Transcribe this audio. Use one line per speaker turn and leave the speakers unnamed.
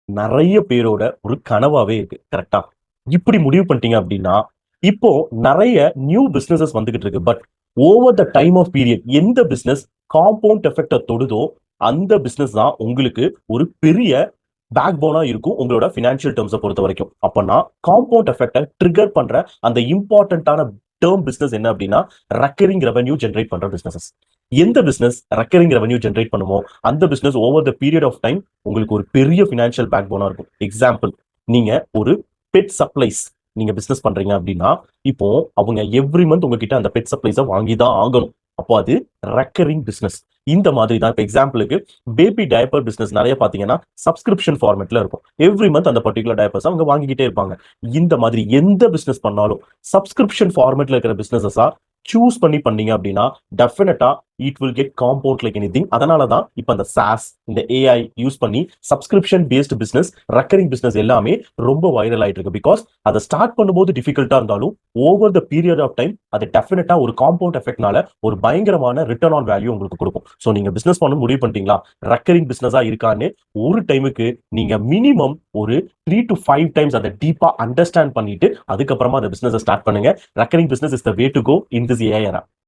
நிறைய பேரோட ஒரு கனவாவே இருக்கு. கரெக்டா? இப்படி முடிவு பண்ணிட்டீங்க அப்படின்னா, இப்போ நிறைய நியூ பிசினஸஸ் வந்துகிட்டு இருக்கு. But over the time of period எந்த பிசினஸ் காம்பவுண்ட் எஃபெக்ட தொடுதோ அந்த பிசினஸ் தான் உங்களுக்கு ஒரு பெரிய பேக் போனா இருக்கும் உங்களோட பினான்சியல் டேர்ம்ஸை பொறுத்த வரைக்கும். அப்பனா காம்பவுண்ட் எஃபெக்டை ட்ரிகர் பண்ற அந்த இம்பார்ட்டன்டான டேர்ம் பிசினஸ் என்ன அப்படின்னா, ரெக்கரிங் ரெவென்யூ ஜென்ரேட் பண்ற பிசினஸஸ். எந்த பிசினஸ் ரெக்கரிங் ரெவென்யூ ஜென்ரேட் பண்ணுமோ அந்த business over the period of time உங்களுக்கு ஒரு பெரிய பினான்சியல் பேக் போனா இருக்கும். எக்ஸாம்பிள், நீங்க ஒரு பெட் சப்ளைஸ் நீங்க பிசினஸ் பண்றீங்க அப்படின்னா, இப்போ அவங்க எவ்ரி மந்த் உங்ககிட்ட அந்த பெட் சப்ளைஸை வாங்கி தான் ஆகணும். அப்போ அது ரெக்கரிங் பிசினஸ். இந்த மாதிரி தான். இப்போ எக்ஸாம்பிளுக்கு பேபி டயப்பர் பிசினஸ் நிறைய பாத்தீங்கன்னா சப்ஸ்கிரிப்ஷன் ஃபார்மேட்ல இருக்கும். எவ்ரி மந்த் அந்த பர்டிகுலர் டயப்பர்ஸ் அவங்க வாங்கிக்கிட்டே இருப்பாங்க. இந்த மாதிரி எந்த பிசினஸ் பண்ணாலும் சப்ஸ்கிரிப்ஷன் ஃபார்மேட்ல இருக்கிற பிசினஸஸா சூஸ் பண்ணி பண்ணீங்க அப்படின்னா டெஃபினட்டா it will get compound like anything. அதனால தான் இப்போ அந்த சாஸ், இந்த ஏஐ யூஸ் பண்ணி subscription based business, recurring business எல்லாமே ரொம்ப வைரல் ஆயிட்டு இருக்கு. பிகாஸ் அதை ஸ்டார்ட் பண்ணும்போது டிஃபிகல்ட்டா இருந்தாலும் over the period of time அது டெஃபினட்டா ஒரு காம்பவுண்ட் எஃபெக்ட்னால ஒரு பயங்கரமான ரிட்டர்ன் ஆன் வேல்யூ உங்களுக்கு கொடுக்கும். ஸோ நீங்க பிசினஸ் பண்ண முடிவு பண்ணிட்டீங்களா, ரெக்கரிங் பிசினஸா இருக்கான்னு ஒரு டைமுக்கு நீங்க மினிமம் ஒரு 3 to 5 டைம்ஸ் அதை டீப்பா அண்டர்ஸ்டாண்ட் பண்ணிட்டு அதுக்கப்புறமா அந்த பிசினஸ் ஸ்டார்ட் பண்ணுங்க. Recurring business is the way to go in this AI era.